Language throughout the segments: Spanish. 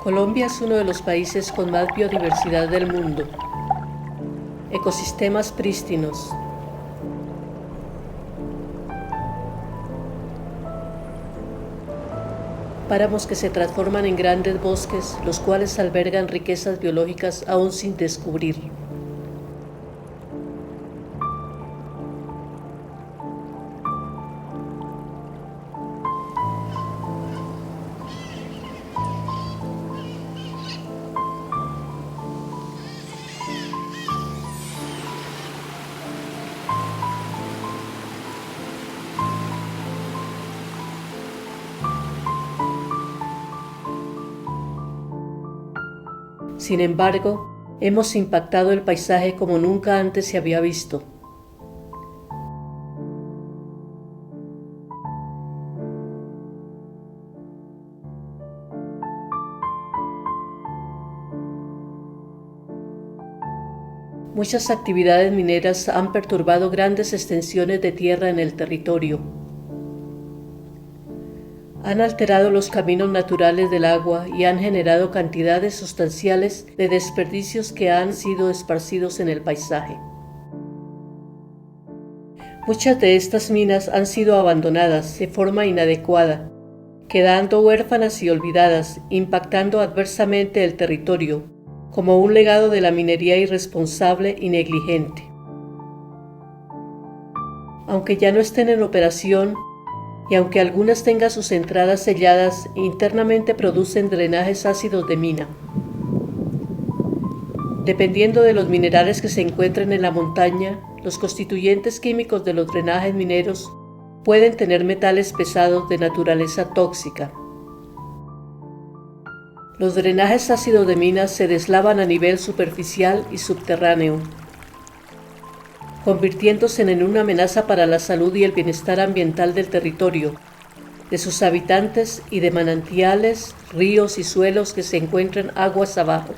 Colombia es uno de los países con más biodiversidad del mundo. Ecosistemas prístinos. Páramos que se transforman en grandes bosques, los cuales albergan riquezas biológicas aún sin descubrir. Sin embargo, hemos impactado el paisaje como nunca antes se había visto. Muchas actividades mineras han perturbado grandes extensiones de tierra en el territorio. Han alterado los caminos naturales del agua y han generado cantidades sustanciales de desperdicios que han sido esparcidos en el paisaje. Muchas de estas minas han sido abandonadas de forma inadecuada, quedando huérfanas y olvidadas, impactando adversamente el territorio, como un legado de la minería irresponsable y negligente. Aunque ya no estén en operación, y aunque algunas tengan sus entradas selladas, internamente producen drenajes ácidos de mina. Dependiendo de los minerales que se encuentren en la montaña, los constituyentes químicos de los drenajes mineros pueden tener metales pesados de naturaleza tóxica. Los drenajes ácidos de minas se deslavan a nivel superficial y subterráneo, convirtiéndose en una amenaza para la salud y el bienestar ambiental del territorio, de sus habitantes y de manantiales, ríos y suelos que se encuentran aguas abajo.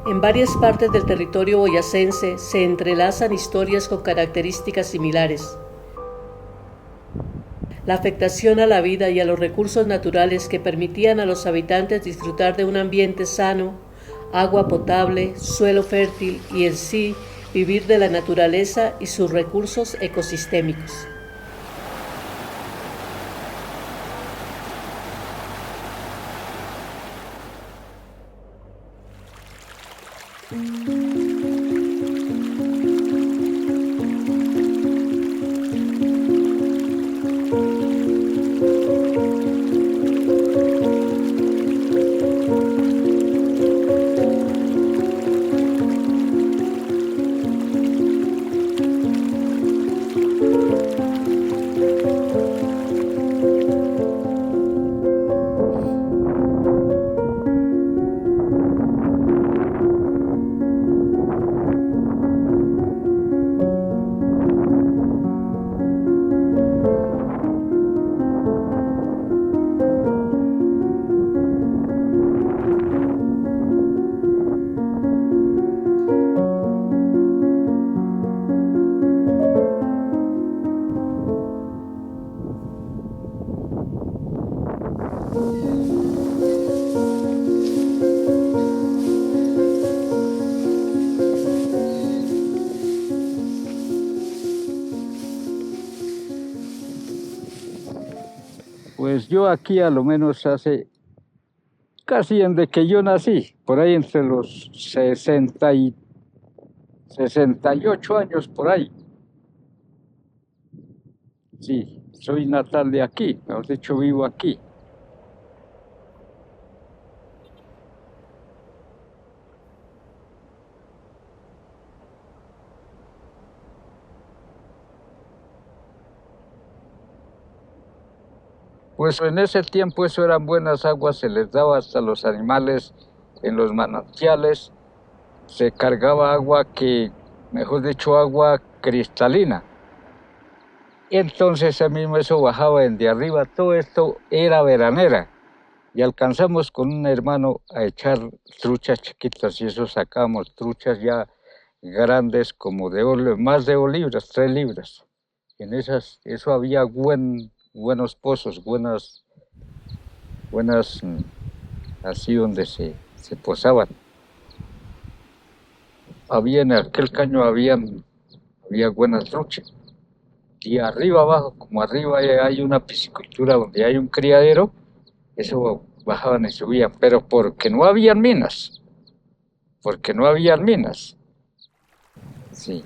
En varias partes del territorio boyacense se entrelazan historias con características similares. La afectación a la vida y a los recursos naturales que permitían a los habitantes disfrutar de un ambiente sano, agua potable, suelo fértil y en sí vivir de la naturaleza y sus recursos ecosistémicos. Pues yo aquí a lo menos hace casi desde que yo nací, por ahí entre los 68 años por ahí. Sí, soy natal de aquí, mejor dicho, vivo aquí. Pues en ese tiempo eso eran buenas aguas, se les daba hasta los animales en los manantiales, se cargaba agua que, mejor dicho, agua cristalina. Y entonces a mismo eso bajaba de arriba, todo esto era veranera. Y alcanzamos con un hermano a echar truchas chiquitas y eso sacábamos truchas ya grandes como más de 2 libras, 3 libras. En eso había buenos pozos, así donde se posaban. Había en aquel caño había buenas truchas. Y arriba abajo, como arriba hay una piscicultura donde hay un criadero, eso bajaban y subían, pero porque no habían minas. Sí.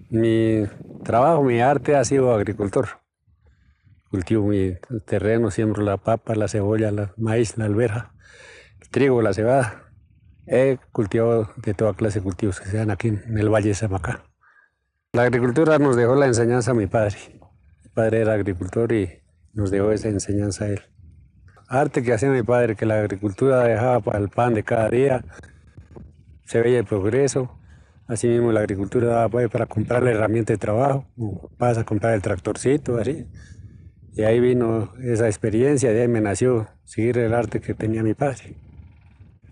Mi trabajo, mi arte ha sido agricultor. Cultivo mi terreno, siembro la papa, la cebolla, el maíz, la alberja, el trigo, la cebada. He cultivado de toda clase de cultivos que se dan aquí en el Valle de Samacá. La agricultura nos dejó la enseñanza a mi padre. Mi padre era agricultor y nos dejó esa enseñanza a él. Arte que hacía mi padre, que la agricultura dejaba para el pan de cada día, se veía el progreso. Asimismo, la agricultura daba para comprar la herramienta de trabajo, vas a comprar el tractorcito, así. Y ahí vino esa experiencia, de ahí me nació seguir el arte que tenía mi padre.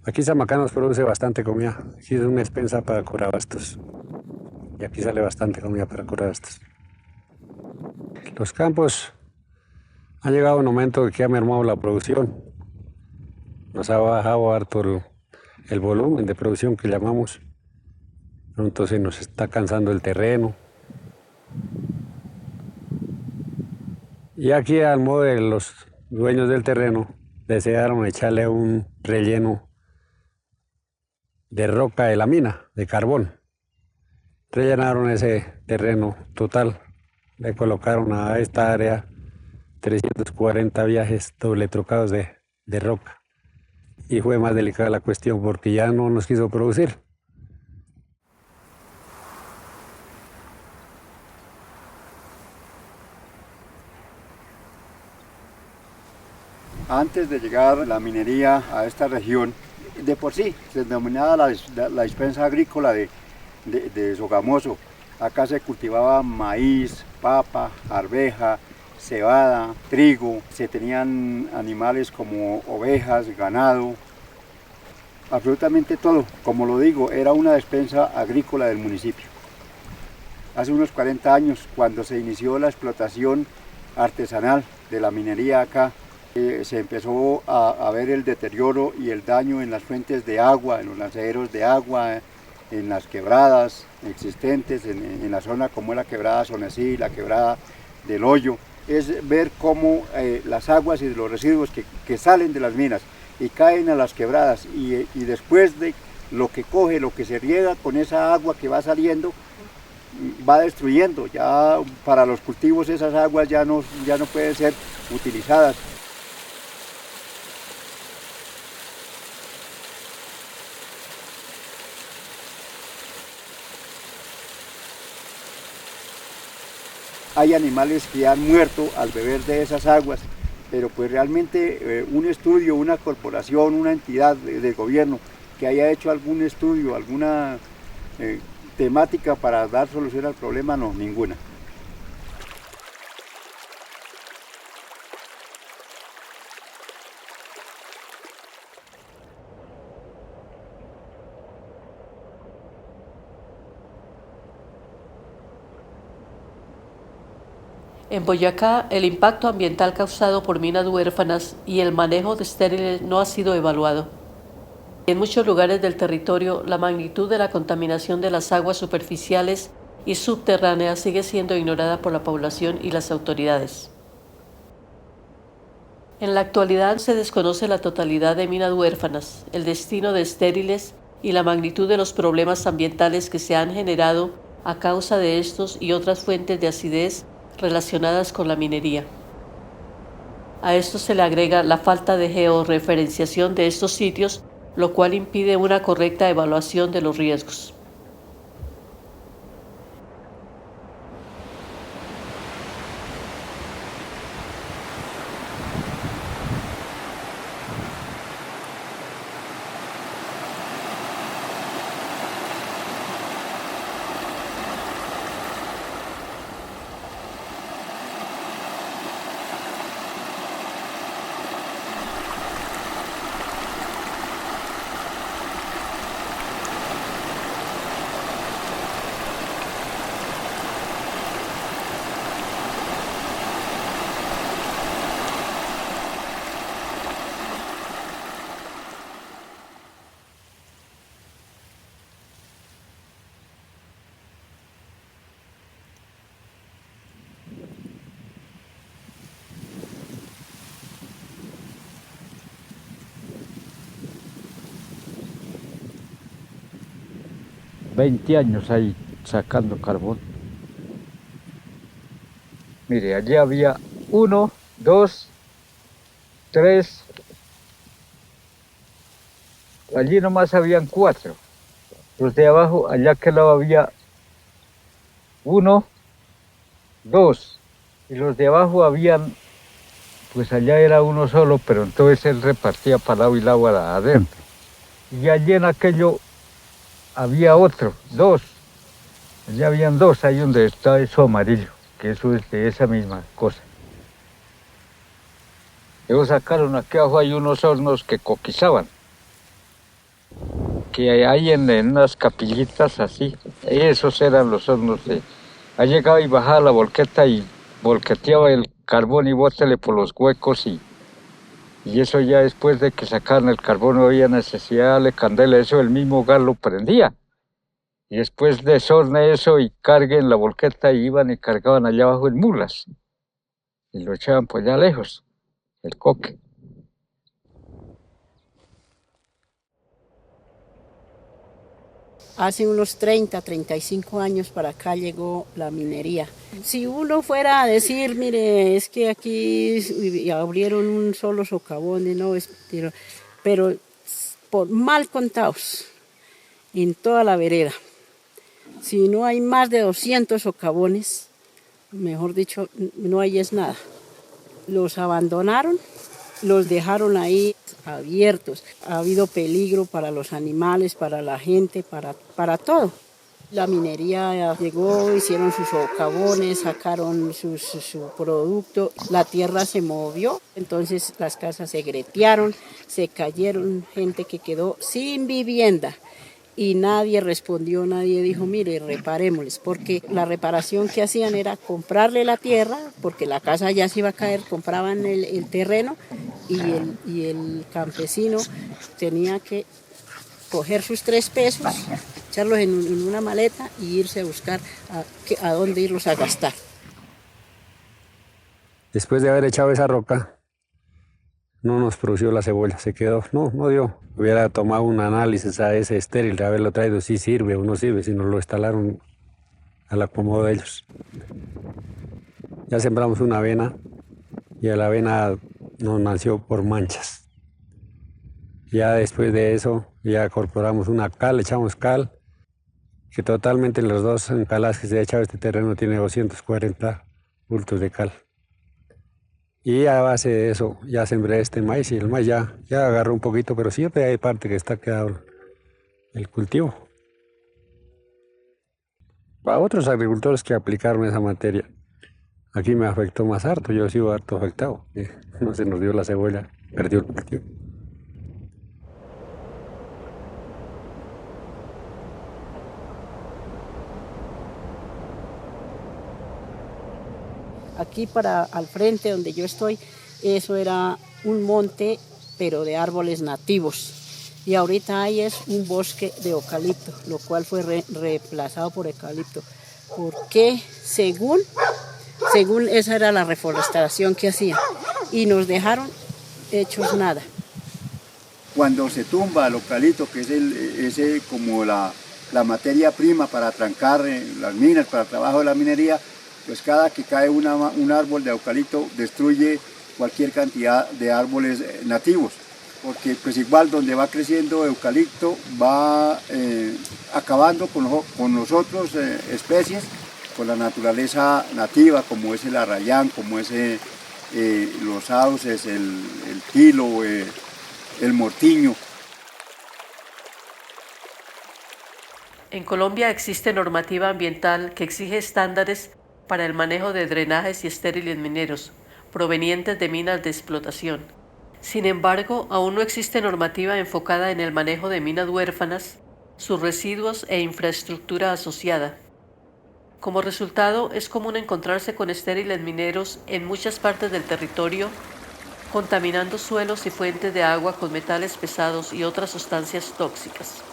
Aquí Samacá nos produce bastante comida, aquí es una despensa para Corabastos. Y aquí sale bastante comida para Corabastos. Los campos han llegado a un momento que ha mermado la producción. Nos ha bajado harto el volumen de producción que llamamos. Entonces nos está cansando el terreno. Y aquí, al modo de los dueños del terreno, desearon echarle un relleno de roca de la mina, de carbón. Rellenaron ese terreno total. Le colocaron a esta área 340 viajes doble trocados de roca. Y fue más delicada la cuestión porque ya no nos quiso producir. Antes de llegar la minería a esta región, de por sí se denominaba la dispensa agrícola de Sogamoso. Acá se cultivaba maíz, papa, arveja, cebada, trigo, se tenían animales como ovejas, ganado, absolutamente todo. Como lo digo, era una despensa agrícola del municipio. Hace unos 40 años, cuando se inició la explotación artesanal de la minería acá, Se empezó a ver el deterioro y el daño en las fuentes de agua, en los lanzaderos de agua, en las quebradas existentes, en la zona como es la quebrada Sonesí, la quebrada del Hoyo. Es ver cómo las aguas y los residuos que salen de las minas y caen a las quebradas y después de lo que coge, lo que se riega con esa agua que va saliendo, va destruyendo. Ya para los cultivos esas aguas ya no pueden ser utilizadas. Hay animales que han muerto al beber de esas aguas, pero pues realmente un estudio, una corporación, una entidad del gobierno que haya hecho algún estudio, alguna temática para dar solución al problema, no, ninguna. En Boyacá, el impacto ambiental causado por minas huérfanas y el manejo de estériles no ha sido evaluado. En muchos lugares del territorio, la magnitud de la contaminación de las aguas superficiales y subterráneas sigue siendo ignorada por la población y las autoridades. En la actualidad se desconoce la totalidad de minas huérfanas, el destino de estériles y la magnitud de los problemas ambientales que se han generado a causa de estos y otras fuentes de acidez relacionadas con la minería. A esto se le agrega la falta de georreferenciación de estos sitios, lo cual impide una correcta evaluación de los riesgos. ...20 años ahí sacando carbón. Mire, allí había 1, 2, 3, allí nomás habían 4. Los de abajo, allá que lado había 1, 2, y los de abajo habían, pues allá era uno solo, pero entonces él repartía para lado y lado adentro. Y allí en aquello había otro, 2. Allá habían 2, ahí donde está eso amarillo, que eso es de esa misma cosa. Ellos sacaron aquí abajo, hay unos hornos que coquizaban, que hay en unas capillitas así. Esos eran los hornos de... Ahí llegaba y bajaba la volqueta y volqueteaba el carbón y bótele por los huecos y eso ya después de que sacaran el carbón no había necesidad de darle candela, eso el mismo hogar lo prendía. Y después desorne eso y carguen la volqueta y iban y cargaban allá abajo en mulas. Y lo echaban por allá lejos, el coque. Hace unos 30, 35 años para acá llegó la minería. Si uno fuera a decir, mire, es que aquí abrieron un solo socavón, no, pero por mal contados en toda la vereda. Si no hay más de 200 socavones, mejor dicho, no hay es nada. Los abandonaron, los dejaron ahí abiertos. Ha habido peligro para los animales, para la gente, para todo. La minería llegó, hicieron sus socavones, sacaron su producto, la tierra se movió, entonces las casas se grietearon, se cayeron, gente que quedó sin vivienda. y nadie respondió, nadie dijo, mire, reparémosles, porque la reparación que hacían era comprarle la tierra, porque la casa ya se iba a caer, compraban el terreno y el campesino tenía que coger sus 3 pesos, echarlos en una maleta y irse a buscar a dónde irlos a gastar. Después de haber echado esa roca, no nos produció la cebolla, se quedó, no dio. Hubiera tomado un análisis a ese estéril, de haberlo traído, si sirve o no sirve, si nos lo instalaron al acomodo de ellos. Ya sembramos una avena y la avena nos nació por manchas. Ya después de eso, ya incorporamos una cal, echamos cal, que totalmente los 2 encaladas que se ha echado este terreno tiene 240 bultos de cal. Y a base de eso ya sembré este maíz y el maíz ya agarró un poquito, pero siempre hay parte que está quedado el cultivo. Para otros agricultores que aplicaron esa materia, aquí me afectó más harto, yo he sido harto afectado. No se nos dio la cebolla, perdió el cultivo. Aquí al frente donde yo estoy, eso era un monte, pero de árboles nativos. Y ahorita ahí es un bosque de eucalipto, lo cual fue reemplazado por eucalipto. Porque según esa era la reforestación que hacían. Y nos dejaron hechos nada. Cuando se tumba el eucalipto, que es como la materia prima para trancar las minas, para el trabajo de la minería, pues cada que cae un árbol de eucalipto destruye cualquier cantidad de árboles nativos, porque pues igual donde va creciendo eucalipto va acabando con los otros especies, con la naturaleza nativa, como es el arrayán, como es los sauces, el tilo, el mortiño. En Colombia existe normativa ambiental que exige estándares para el manejo de drenajes y estériles mineros, provenientes de minas de explotación. Sin embargo, aún no existe normativa enfocada en el manejo de minas huérfanas, sus residuos e infraestructura asociada. Como resultado, es común encontrarse con estériles mineros en muchas partes del territorio, contaminando suelos y fuentes de agua con metales pesados y otras sustancias tóxicas.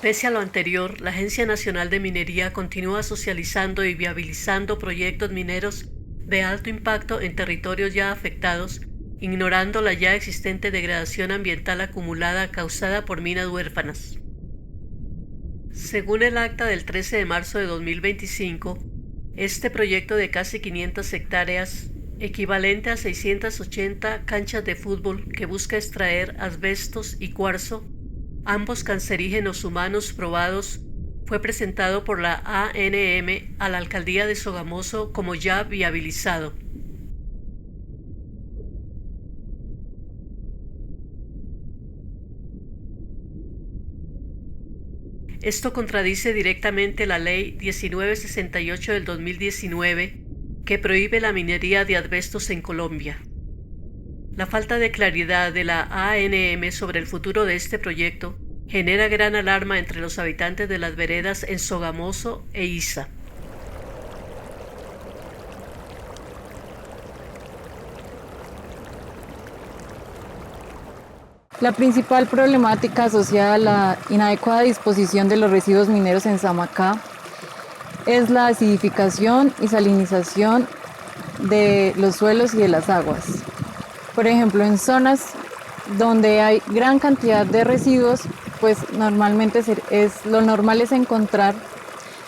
Pese a lo anterior, la Agencia Nacional de Minería continúa socializando y viabilizando proyectos mineros de alto impacto en territorios ya afectados, ignorando la ya existente degradación ambiental acumulada causada por minas huérfanas. Según el acta del 13 de marzo de 2025, este proyecto de casi 500 hectáreas, equivalente a 680 canchas de fútbol que busca extraer asbestos y cuarzo, ambos cancerígenos humanos probados, fue presentado por la ANM a la alcaldía de Sogamoso como ya viabilizado. Esto contradice directamente la Ley 1968 del 2019, que prohíbe la minería de asbestos en Colombia. La falta de claridad de la ANM sobre el futuro de este proyecto genera gran alarma entre los habitantes de las veredas en Sogamoso e Iza. La principal problemática asociada a la inadecuada disposición de los residuos mineros en Samacá es la acidificación y salinización de los suelos y de las aguas. Por ejemplo, en zonas donde hay gran cantidad de residuos, pues normalmente lo normal es encontrar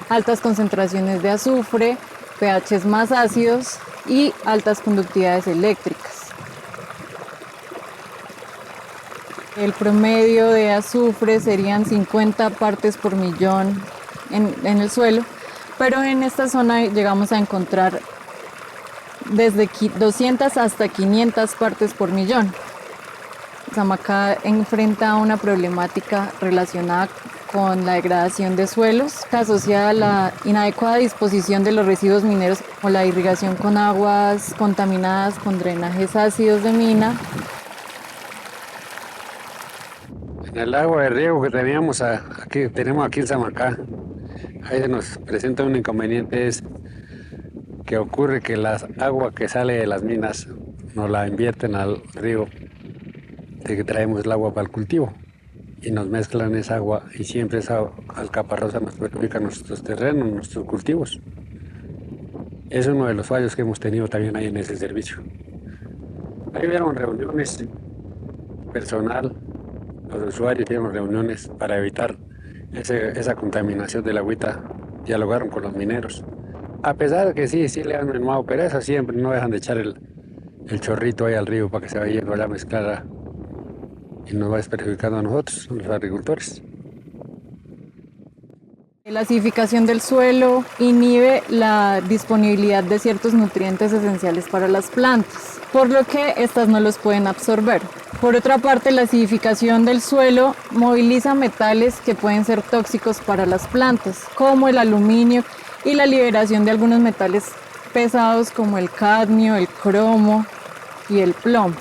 altas concentraciones de azufre, pHs más ácidos y altas conductividades eléctricas. El promedio de azufre serían 50 partes por millón en el suelo, pero en esta zona llegamos a encontrar desde 200 hasta 500 partes por millón. Samacá enfrenta una problemática relacionada con la degradación de suelos, asociada a la inadecuada disposición de los residuos mineros o la irrigación con aguas contaminadas con drenajes ácidos de mina. En el agua de riego que tenemos aquí en Samacá, ahí se nos presenta un inconveniente, es que ocurre que la agua que sale de las minas nos la invierten al río de que traemos el agua para el cultivo y nos mezclan esa agua y siempre esa alcaparrosa nos perjudica nuestros terrenos, nuestros cultivos. Es uno de los fallos que hemos tenido también ahí en ese servicio. Ahí hubieron reuniones personal, los usuarios hicieron reuniones para evitar esa contaminación del agüita, dialogaron con los mineros. A pesar de que sí le han mermado pereza, siempre no dejan de echar el chorrito ahí al río para que se vaya yendo allá a mezclar y nos va perjudicando a nosotros, los agricultores. La acidificación del suelo inhibe la disponibilidad de ciertos nutrientes esenciales para las plantas, por lo que estas no los pueden absorber. Por otra parte, la acidificación del suelo moviliza metales que pueden ser tóxicos para las plantas, como el aluminio y la liberación de algunos metales pesados como el cadmio, el cromo y el plomo.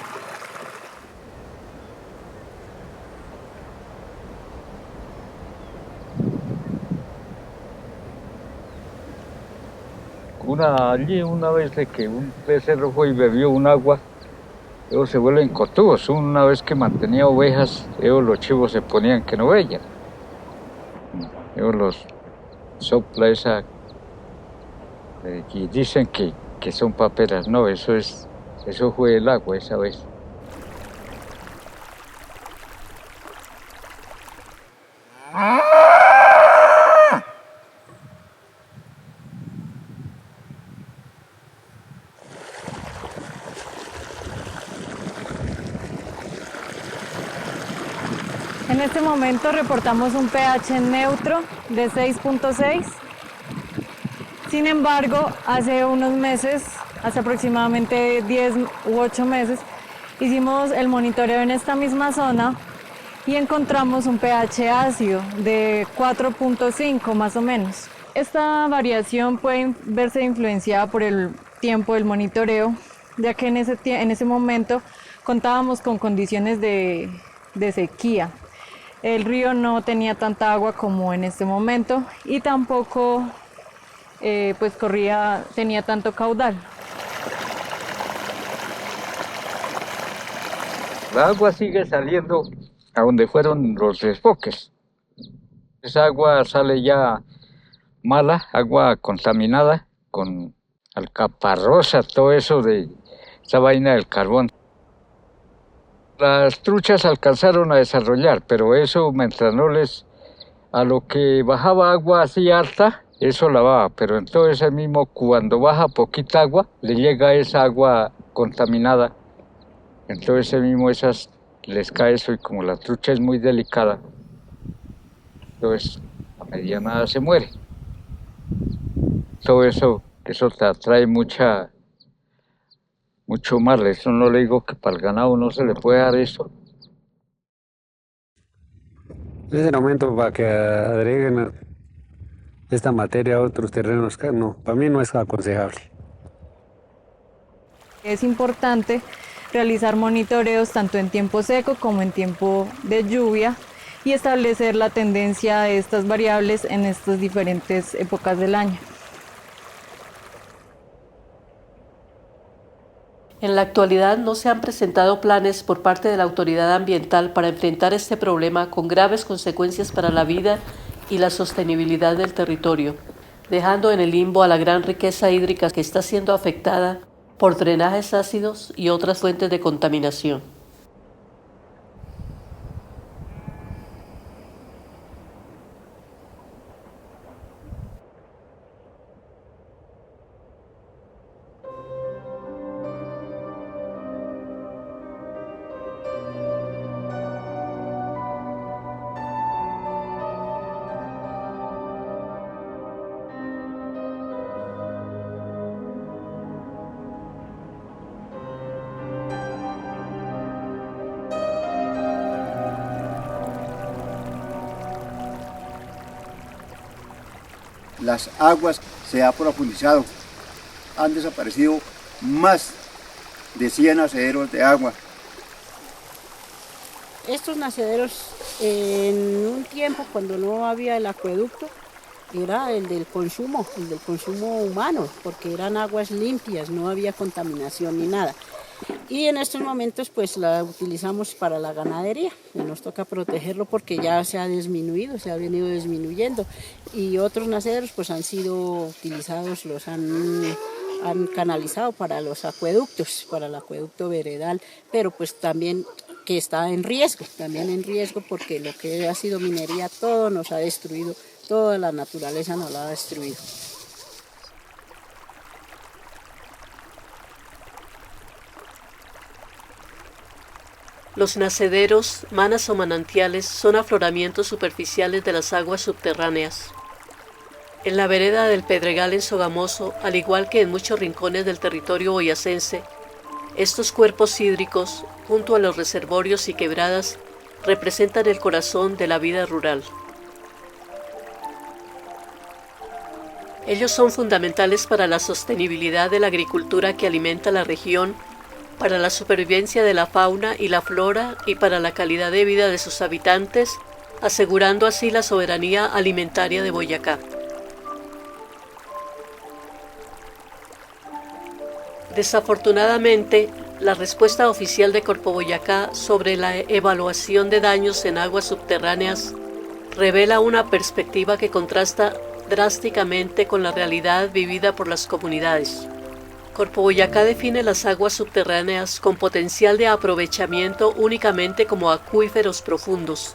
Una vez de que un becerro fue y bebió un agua, ellos se vuelven cotudos. Una vez que mantenía ovejas, los chivos se ponían que no veían. Ellos los sopla esa y dicen que son paperas. No, eso fue el agua esa vez. En este momento reportamos un pH neutro de 6.6. Sin embargo, hace unos meses, hace aproximadamente 10 u 8 meses, hicimos el monitoreo en esta misma zona y encontramos un pH ácido de 4.5 más o menos. Esta variación puede verse influenciada por el tiempo del monitoreo, ya que en ese momento contábamos con condiciones de sequía. El río no tenía tanta agua como en este momento y tampoco tenía tanto caudal. La agua sigue saliendo a donde fueron los desfoques. Esa agua sale ya mala, agua contaminada con alcaparrosa, todo eso de esa vaina del carbón. Las truchas alcanzaron a desarrollar, pero eso mientras no a lo que bajaba agua así alta, eso lavaba, pero entonces mismo cuando baja poquita agua, le llega esa agua contaminada, entonces mismo les cae eso y como la trucha es muy delicada, entonces a medianada se muere. Todo eso te atrae mucho mal, eso no le digo que para el ganado no se le puede dar eso. Es el momento para que agreguen esta materia a otros terrenos, no, para mí no es aconsejable. Es importante realizar monitoreos tanto en tiempo seco como en tiempo de lluvia y establecer la tendencia de estas variables en estas diferentes épocas del año. En la actualidad no se han presentado planes por parte de la autoridad ambiental para enfrentar este problema con graves consecuencias para la vida y la sostenibilidad del territorio, dejando en el limbo a la gran riqueza hídrica que está siendo afectada por drenajes ácidos y otras fuentes de contaminación. Las aguas se han profundizado, han desaparecido más de 100 nacederos de agua. Estos nacederos En un tiempo cuando no había el acueducto, era el del consumo humano, porque eran aguas limpias, no había contaminación ni nada. Y en estos momentos pues la utilizamos para la ganadería, y nos toca protegerlo porque ya se ha disminuido, se ha venido disminuyendo. Y otros naceros pues han sido utilizados, han canalizado para los acueductos, para el acueducto veredal, pero pues también que está en riesgo, porque lo que ha sido minería todo nos ha destruido, toda la naturaleza nos la ha destruido. Los nacederos, manas o manantiales son afloramientos superficiales de las aguas subterráneas. En la vereda del Pedregal en Sogamoso, al igual que en muchos rincones del territorio boyacense, estos cuerpos hídricos, junto a los reservorios y quebradas, representan el corazón de la vida rural. Ellos son fundamentales para la sostenibilidad de la agricultura que alimenta la región, para la supervivencia de la fauna y la flora y para la calidad de vida de sus habitantes, asegurando así la soberanía alimentaria de Boyacá. Desafortunadamente, la respuesta oficial de Corpoboyacá sobre la evaluación de daños en aguas subterráneas revela una perspectiva que contrasta drásticamente con la realidad vivida por las comunidades. Corpoboyacá define las aguas subterráneas con potencial de aprovechamiento únicamente como acuíferos profundos,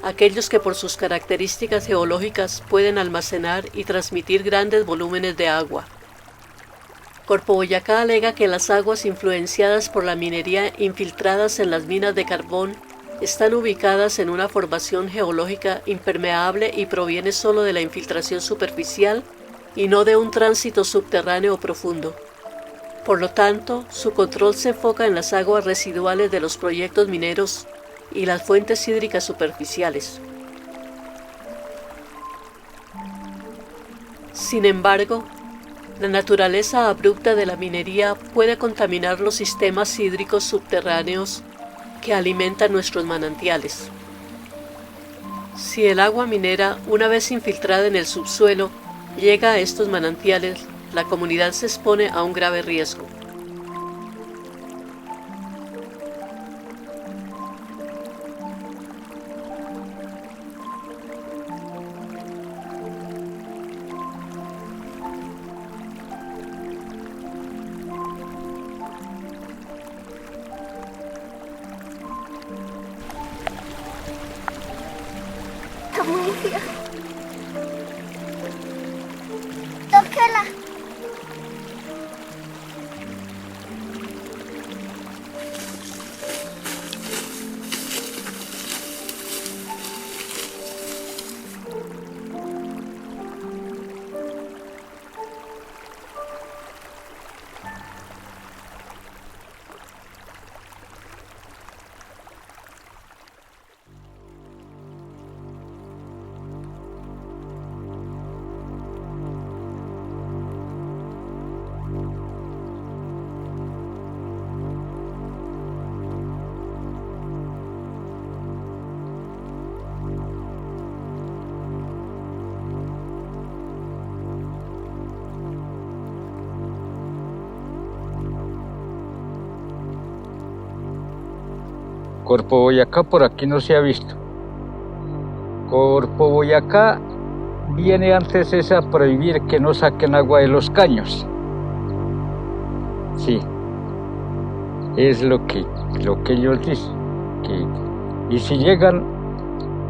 aquellos que por sus características geológicas pueden almacenar y transmitir grandes volúmenes de agua. Corpoboyacá alega que las aguas influenciadas por la minería infiltradas en las minas de carbón están ubicadas en una formación geológica impermeable y proviene solo de la infiltración superficial y no de un tránsito subterráneo profundo. Por lo tanto, su control se enfoca en las aguas residuales de los proyectos mineros y las fuentes hídricas superficiales. Sin embargo, la naturaleza abrupta de la minería puede contaminar los sistemas hídricos subterráneos que alimentan nuestros manantiales. Si el agua minera, una vez infiltrada en el subsuelo, llega a estos manantiales, la comunidad se expone a un grave riesgo. Tóquela. Corpoboyacá por aquí no se ha visto. Corpoboyacá viene antes es a prohibir que no saquen agua de los caños. Sí, es lo que ellos dicen. Y si llegan,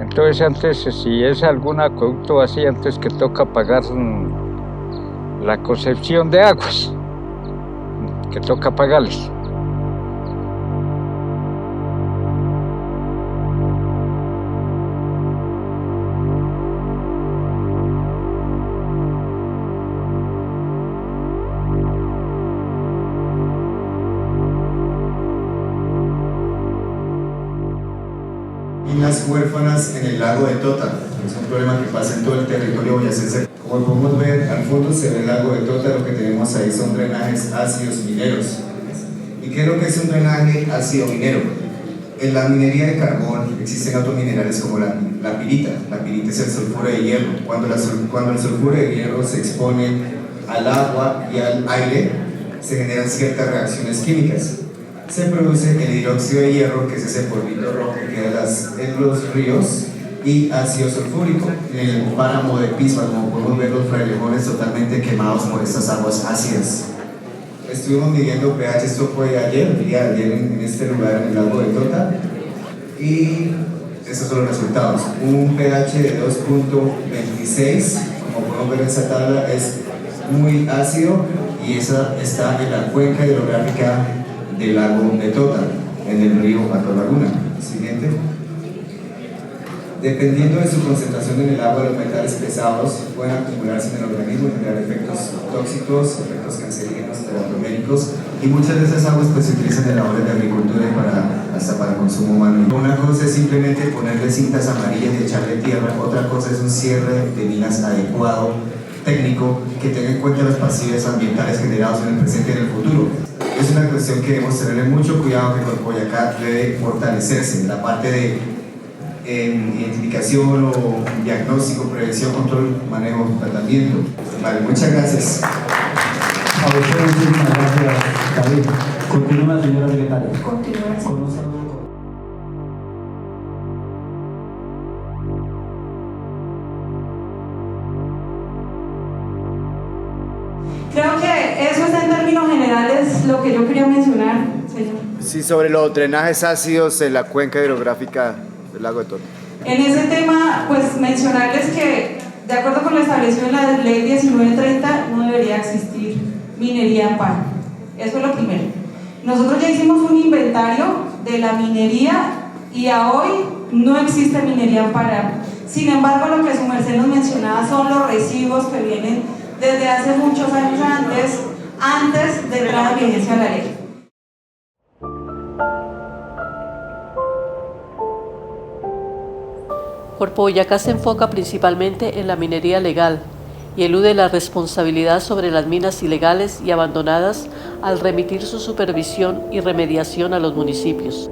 entonces antes, si es algún acueducto así, antes que toca pagar la concepción de aguas, que toca pagarles. Niñas huérfanas en el lago de Tota. Es un problema que pasa en todo el territorio boyacense. Como podemos ver, al fondo se ve el lago de Tota. Lo que tenemos ahí son drenajes ácidos mineros. ¿Y qué es lo que es un drenaje ácido minero? En la minería de carbón, existen otros minerales como la pirita. La pirita es el sulfuro de hierro. Cuando el sulfuro de hierro se expone al agua y al aire, se generan ciertas reacciones químicas. Se produce el hidróxido de hierro, que es ese polvito rojo que queda en los ríos, y ácido sulfúrico. En el páramo de Pisma, como podemos ver, los frailejones totalmente quemados por estas aguas ácidas. Estuvimos midiendo pH, esto fue ayer en este lugar, en el lago de Tota, y estos son los resultados. Un pH de 2.26, como podemos ver en esa tabla, es muy ácido, y esa está en la cuenca hidrográfica del lago de Tota, en el río Atolaguna. Siguiente. Dependiendo de su concentración en el agua, los metales pesados pueden acumularse en el organismo y generar efectos tóxicos, efectos cancerígenos, teratoménicos, y muchas de esas aguas pues, se utilizan en labores de agricultura y hasta para consumo humano. Una cosa es simplemente ponerle cintas amarillas y echarle tierra, otra cosa es un cierre de minas adecuado, técnico, que tenga en cuenta los pasivos ambientales generados en el presente y en el futuro. Es una cuestión que debemos tenerle mucho cuidado, que Corpoboyacá debe fortalecerse, la parte de identificación o diagnóstico, prevención, control, manejo, tratamiento. Vale, muchas gracias. A ustedes muchísimas gracias, David. Continúa, señora secretaria. Continúa. Con un saludo. Creo que eso es en términos generales lo que yo quería mencionar, señor. Sí, sobre los drenajes ácidos en la cuenca hidrográfica del lago de Tota. En ese tema, pues mencionarles que, de acuerdo con lo establecido en la ley 1930, no debería existir minería en paro. Eso es lo primero. Nosotros ya hicimos un inventario de la minería y a hoy no existe minería en paro. Sin embargo, lo que su merced nos mencionaba son los residuos que vienen desde hace muchos años antes de entrar en vigencia la ley. Corpoboyacá se enfoca principalmente en la minería legal y elude la responsabilidad sobre las minas ilegales y abandonadas al remitir su supervisión y remediación a los municipios.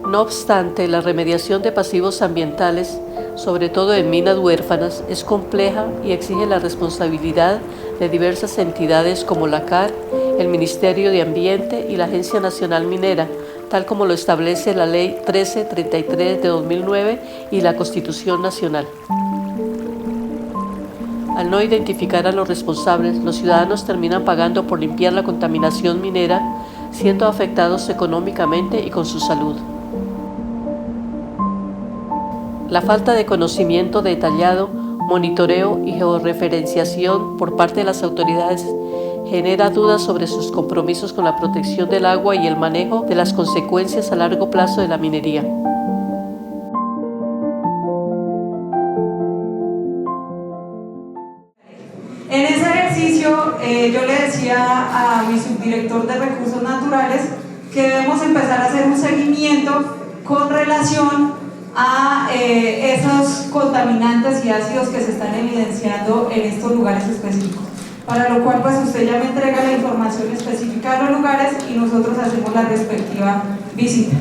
No obstante, la remediación de pasivos ambientales, sobre todo en minas huérfanas, es compleja y exige la responsabilidad de diversas entidades como la CAR, el Ministerio de Ambiente y la Agencia Nacional Minera, tal como lo establece la Ley 1333 de 2009 y la Constitución Nacional. Al no identificar a los responsables, los ciudadanos terminan pagando por limpiar la contaminación minera, siendo afectados económicamente y con su salud. La falta de conocimiento detallado, monitoreo y georreferenciación por parte de las autoridades genera dudas sobre sus compromisos con la protección del agua y el manejo de las consecuencias a largo plazo de la minería. En ese ejercicio, yo le decía a mi subdirector de Recursos Naturales que debemos empezar a hacer un seguimiento con relación a esos contaminantes y ácidos que se están evidenciando en estos lugares específicos. Para lo cual, pues usted ya me entrega la información específica de los lugares y nosotros hacemos la respectiva visita.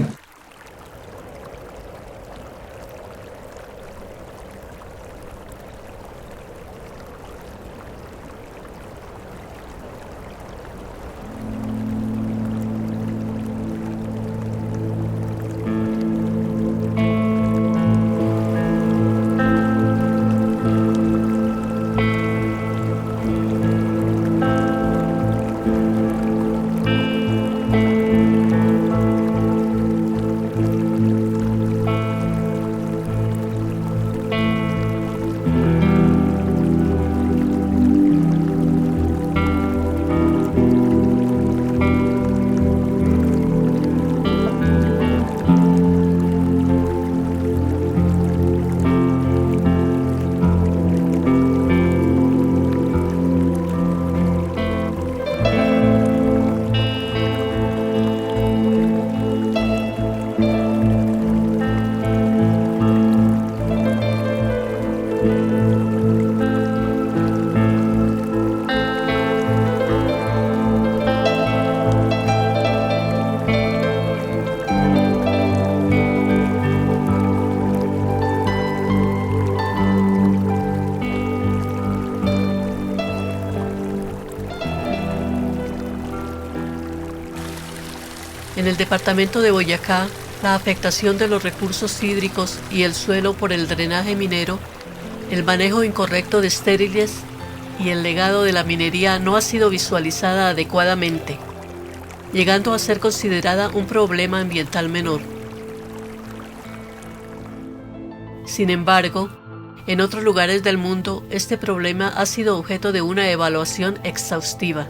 En el departamento de Boyacá, la afectación de los recursos hídricos y el suelo por el drenaje minero, el manejo incorrecto de estériles y el legado de la minería no ha sido visualizada adecuadamente, llegando a ser considerada un problema ambiental menor. Sin embargo, en otros lugares del mundo, este problema ha sido objeto de una evaluación exhaustiva.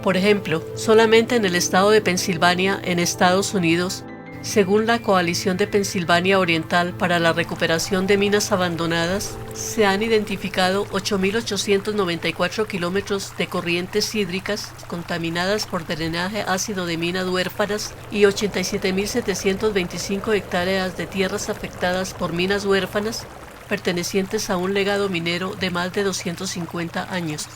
Por ejemplo, solamente en el estado de Pensilvania, en Estados Unidos, según la Coalición de Pensilvania Oriental para la Recuperación de Minas Abandonadas, se han identificado 8.894 kilómetros de corrientes hídricas contaminadas por drenaje ácido de minas huérfanas y 87.725 hectáreas de tierras afectadas por minas huérfanas pertenecientes a un legado minero de más de 250 años.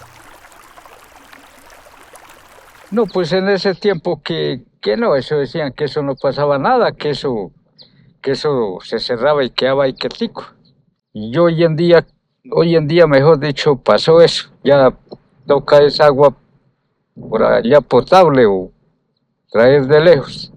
No, pues en ese tiempo que no, eso decían que eso no pasaba nada, que eso se cerraba y quedaba ahí quietico. Y hoy en día, mejor dicho, pasó eso. Ya toca esa agua por allá potable o traer de lejos.